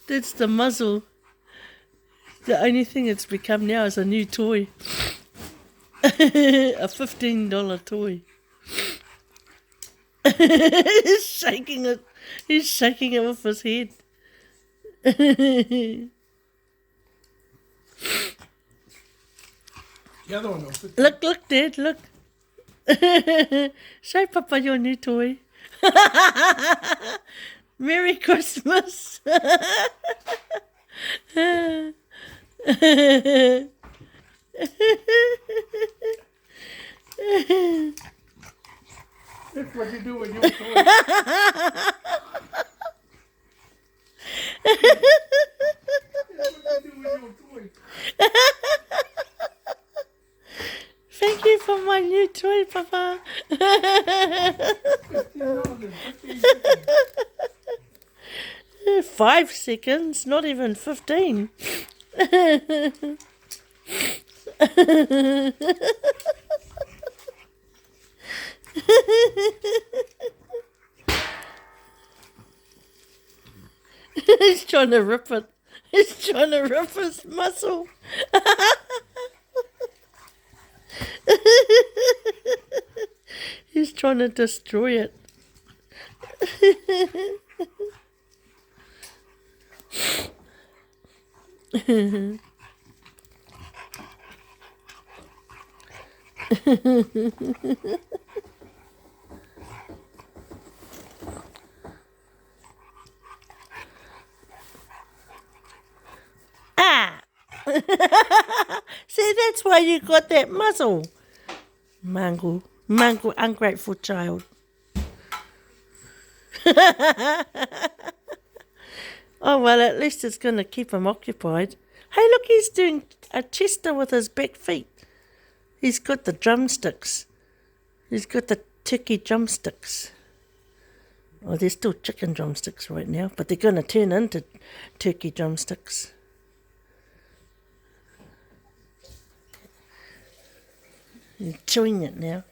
That's the muzzle. The only thing it's become now is a new toy. A $15 toy. He's shaking it. He's shaking it with his head. The other one was Look, Dad, look. Show Papa your new toy. Merry Christmas. That's what you do with your toy. Thank you for my new toy, Papa. 5 seconds, not even 15. He's trying to rip it. He's trying to rip his muscle. He's trying to destroy it. Ah! See, that's why you got that muzzle. Mangle, ungrateful child. Oh, well, at least it's going to keep him occupied. Hey, look, he's doing a chester with his back feet. He's got the drumsticks. He's got the turkey drumsticks. Oh, they're still chicken drumsticks right now, but they're going to turn into turkey drumsticks. He's chewing it now.